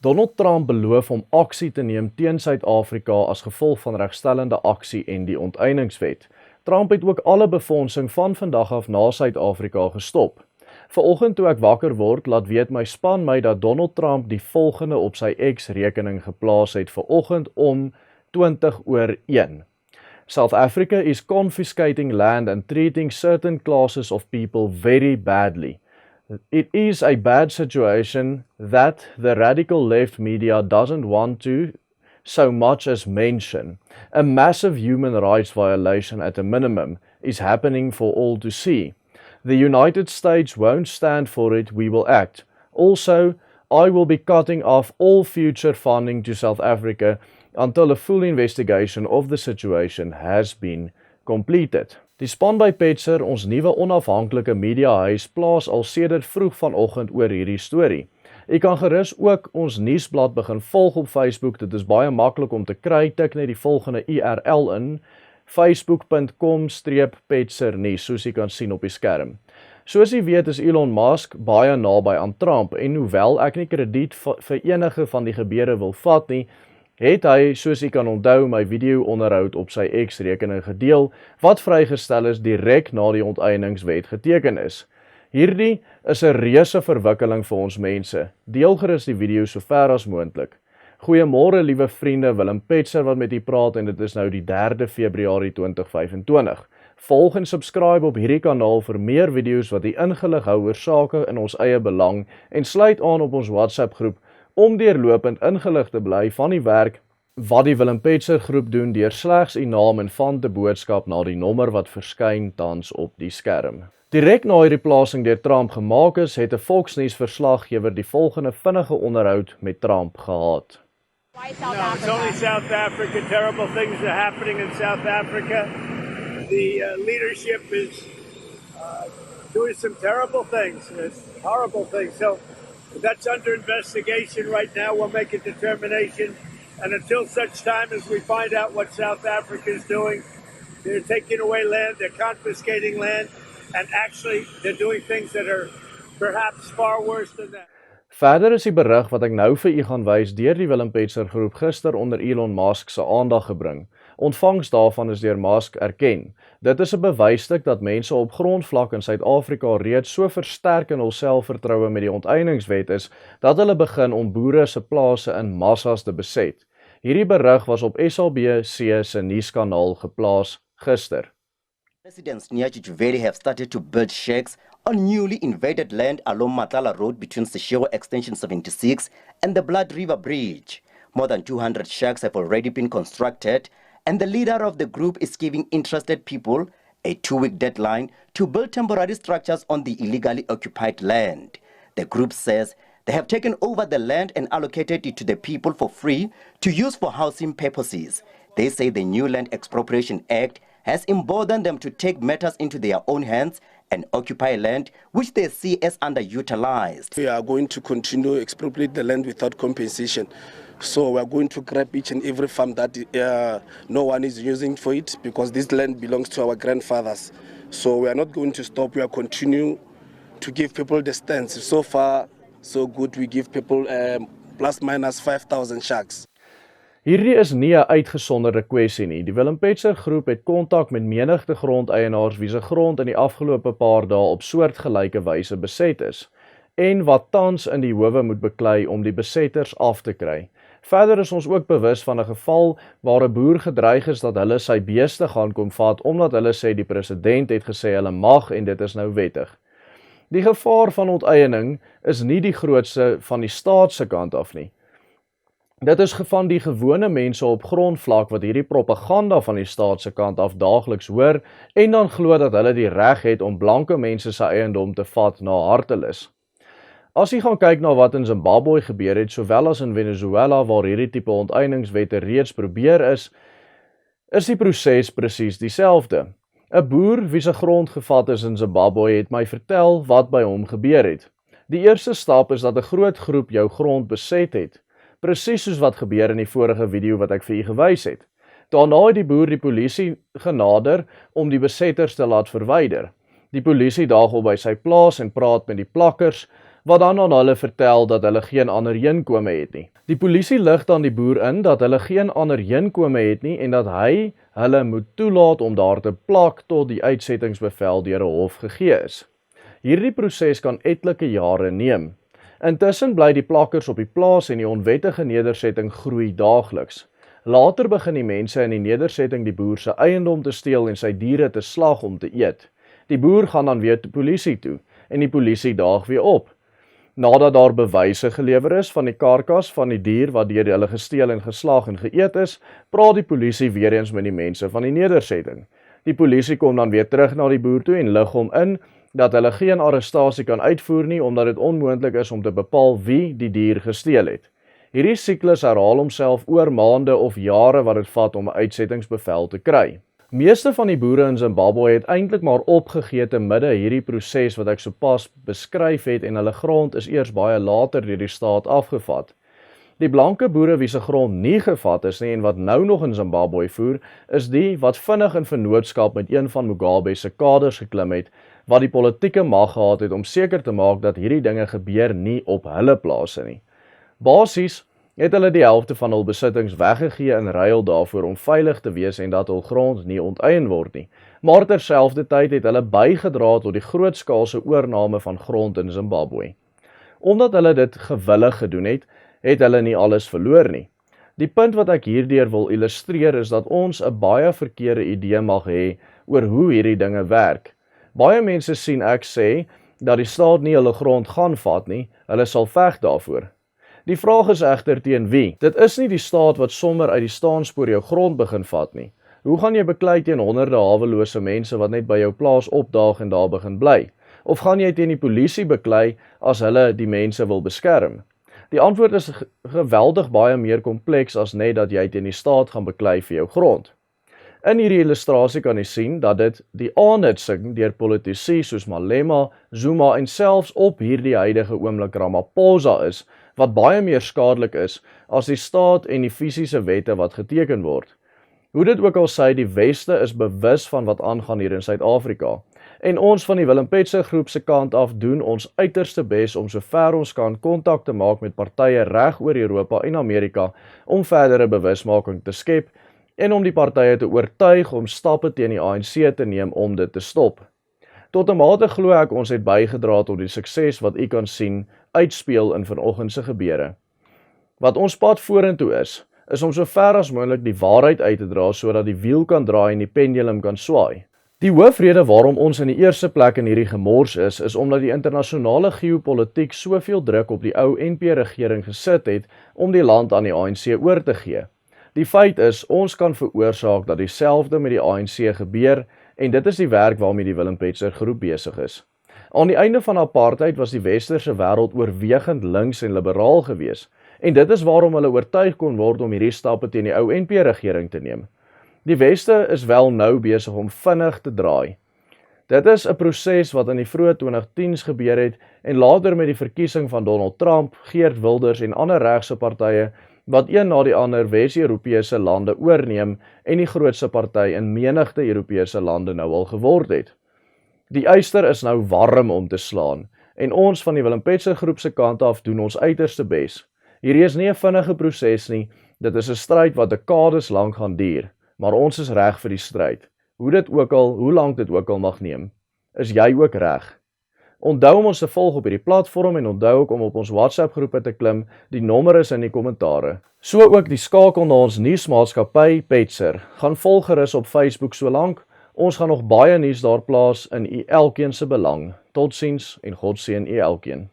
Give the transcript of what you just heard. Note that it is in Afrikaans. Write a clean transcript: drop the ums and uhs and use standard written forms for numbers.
Donald Trump beloof om aksie te neem teen Suid-Afrika as gevolg van regstellende aksie en die onteieningswet. Trump het ook alle befondsing van vandag af na Suid-Afrika gestop. Vanoggend toe ek wakker word, laat weet my span my dat Donald Trump die volgende op sy X-rekening geplaas het vanoggend om 1:20 South Africa is confiscating land and treating certain classes of people very badly. It is a bad situation that the radical left media doesn't want to so much as mention. A massive human rights violation at a minimum is happening for all to see. The United States won't stand for it, we will act. Also, I will be cutting off all future funding to South Africa until a full investigation of the situation has been completed. Die span by Petser, ons nuwe onafhanklike mediahuis, plaas al sedert vroeg vanoggend oor hierdie storie. Jy kan gerus ook ons nuusblad begin volg op Facebook, dit is baie maklik om te kry, tik net die volgende URL in, facebook.com/petsernuus, soos jy kan sien op die skerm. Soos jy weet is Elon Musk baie naby aan Trump, en hoewel ek nie krediet vir enige van die gebeure wil vat nie, het hy, soos jy kan onthou, my video-onderhoud op sy X-rekening gedeel, wat vrygestel is direk na die onteieningswet geteken is. Hierdie is 'n reuse verwikkeling vir ons mense. Deel gerus die video so ver as moontlik. Goeiemôre liewe vriende, Willem Petser wat met u praat en dit is nou die 3 Februarie 2025. Volg en subscribe op hierdie kanaal vir meer video's wat u ingelig hou oor sake in ons eie belang en sluit aan op ons WhatsApp groep om deurlopend ingelig te bly van die werk wat die Willem Petser groep doen deur slegs u naam en van te boodskap na die nommer wat verskyn tans op die skerm. Direk na hierdie plasing deur Trump gemaak is, het 'n Fox-nuus verslaggewer die volgende vinnige onderhoud met Trump gehad. Why South Africa? It's only South Africa. Terrible things are happening in South Africa. The leadership is doing some terrible things, horrible things. So that's under investigation right now. We'll make a determination. And until such time as we find out what South Africa is doing, they're taking away land, they're confiscating land, and actually they're doing things that are perhaps far worse than that. Verder is die berig wat ek nou vir u gaan wys deur die Willem Petser groep gister onder Elon Musk se aandag gebring. Ontvangs daarvan is deur Musk erken. Dit is 'n bewysstuk dat mense op grondvlak in Suid-Afrika reeds so versterk in hul selfvertroue met die onteieningswet is, dat hulle begin om boere se plase in massas te beset. Hierdie berig was op SABC se nuuskanaal geplaas gister. Residents near Jujuveli have started to build shacks on newly invaded land along Matala Road between Seshego Extension 76 and the Blood River Bridge. More than 200 shacks have already been constructed, and the leader of the group is giving interested people a 2-week deadline to build temporary structures on the illegally occupied land. The group says they have taken over the land and allocated it to the people for free to use for housing purposes. They say the new Land Expropriation Act has emboldened them to take matters into their own hands and occupy land which they see as underutilized. We are going to continue expropriate the land without compensation. So we are going to grab each and every farm that no one is using for it, because this land belongs to our grandfathers. So we are not going to stop. We are continue to give people the stance. So far, so good. We give people plus minus 5,000 shacks. Hierdie is nie 'n uitgesonderde kwessie nie. Die Willem Petser groep het kontak met menigte grondeienaars wie se grond in die afgelope paar dae op soortgelyke wyse beset is en wat tans in die howe moet beklei om die besetters af te kry. Verder is ons ook bewus van 'n geval waar 'n boer gedreig is dat hulle sy beeste gaan kom vat omdat hulle sê die president het gesê hulle mag en dit is nou wettig. Die gevaar van onteiening is nie die grootste van die staat se kant af nie. Dit is van die gewone mense op grondvlak wat hierdie propaganda van die staat se kant af daagliks hoor en dan glo dat hulle die reg het om blanke mense se eiendom te vat na hartelus. As jy gaan kyk na wat in Zimbabwe gebeur het, sowel as in Venezuela waar hierdie tipe onteieningswette reeds probeer is die proses presies dieselfde. 'n Boer wie se grond gevat is in Zimbabwe het my vertel wat by hom gebeur het. Die eerste stap is dat 'n groot groep jou grond beset het. Presies soos wat gebeur in die vorige video wat ek vir u gewys het. Daarna het die boer die polisie genader om die besetters te laat verwyder. Die polisie daag op by sy plaas en praat met die plakkers, wat dan aan hulle vertel dat hulle geen ander heenkome het nie. Die polisie lig dan die boer in dat hulle geen ander heenkome het nie en dat hy hulle moet toelaat om daar te plak tot die uitsettingsbevel deur 'n hof gegee is. Hierdie proses kan etlike jare neem. Intussen bly die plakkers op die plaas en die onwettige nedersetting groei daagliks. Later begin die mense in die nedersetting die boer se eiendom te steel en sy diere te slag om te eet. Die boer gaan dan weer te polisie toe en die polisie daag weer op. Nadat daar bewyse gelewer is van die karkas van die dier wat deur hulle gesteel en geslag en geëet is, praat die polisie weer eens met die mense van die nedersetting. Die polisie kom dan weer terug na die boer toe en lig hom in dat hulle geen arrestasie kan uitvoer nie omdat dit onmoontlik is om te bepaal wie die dier gesteel het. Hierdie siklus herhaal homself oor maande of jare wat dit vat om 'n uitsettingsbevel te kry. Meeste van die boere in Zimbabwe het eintlik maar opgegee te midde hierdie proses wat ek sopas beskryf het en hulle grond is eers baie later deur die staat afgevat. Die blanke boere wie se grond nie gevat is nie en wat nou nog in Zimbabwe voer, is die wat vinnig in vennootskap met een van Mugabe se kaders geklim het, wat die politieke mag gehad het om seker te maak dat hierdie dinge gebeur nie op hulle plase nie. Basies het hulle die helfte van hul besittings weggegee in ruil daarvoor om veilig te wees en dat hul grond nie onteien word nie. Maar terselfdertyd het hulle bygedra tot die grootskaalse oorname van grond in Zimbabwe. Omdat hulle dit gewillig gedoen het, het hulle nie alles verloor nie. Die punt wat ek hierdeur wil illustreer is dat ons 'n baie verkeerde idee mag hê oor hoe hierdie dinge werk. Baie mense sien ek sê dat die staat nie hulle grond gaan vat nie, hulle sal veg daarvoor. Die vraag is egter teen wie? Dit is nie die staat wat sommer uit die staanspoor jou grond begin vat nie. Hoe gaan jy beklei teen honderde hawelose mense wat net by jou plaas opdaag en daar begin bly? Of gaan jy teen die polisie beklei as hulle die mense wil beskerm? Die antwoord is geweldig baie meer kompleks as net dat jy teen die staat gaan beklei vir jou grond. In hierdie illustrasie kan jy sien dat dit die aanhitsing deur politici soos Malema, Zuma en selfs op hierdie huidige oomblik Ramaphosa is, wat baie meer skadelik is as die staat en die fisiese wette wat geteken word. Hoe dit ook al sê, die Weste is bewus van wat aangaan hier in Suid-Afrika. En ons van die Willem Petse groep se kant af doen ons uiterste bes om sover ons kan kontak te maak met partye reg oor Europa en Amerika om verdere bewusmaking te skep en om die partye te oortuig om stappe teen die ANC te neem om dit te stop. Tot 'n mate glo ek ons het bygedra tot die sukses wat u kan sien uitspeel in vanoggend se gebeure. Wat ons pad vorentoe is om so ver as moontlik die waarheid uit te dra sodat die wiel kan draai en die pendulum kan swaai. Die hoofrede waarom ons in die eerste plek in hierdie gemors is omdat die internasionale geopolitiek soveel druk op die ou NP-regering gesit het om die land aan die ANC oor te gee. Die feit is, ons kan veroorsaak dat dieselfde met die ANC gebeur en dit is die werk waarmee die Willem Petse groep besig is. Aan die einde van apartheid was die westerse wêreld oorwegend links en liberaal gewees en dit is waarom hulle oortuig kon word om hierdie stappe teen die ou NP-regering te neem. Die Weste is wel nou besig om vinnig te draai. Dit is 'n proses wat in die vroeë 2010s gebeur het en later met die verkiesing van Donald Trump, Geert Wilders en ander regse partye wat een na die ander Wes-Europese lande oorneem en die grootste party in menigte Europese lande nou al geword het. Die yster is nou warm om te slaan en ons van die Willem Petse groep se kant af doen ons uiterste bes. Hierdie is nie 'n vinnige proses nie, dit is 'n stryd wat dekades lank gaan duur, maar ons is reg vir die stryd. Hoe lank dit ook al mag neem, is jy ook reg. Onthou om ons te volg op hierdie platform en onthou ook om op ons WhatsApp groepe te klim, die nommer is in die kommentare. So ook die skakel na ons nuusmaatskappy Petser. Gaan volg gerus op Facebook solank. Ons gaan nog baie nuus daar plaas in u elkeen se belang. Totsiens en God seën u elkeen.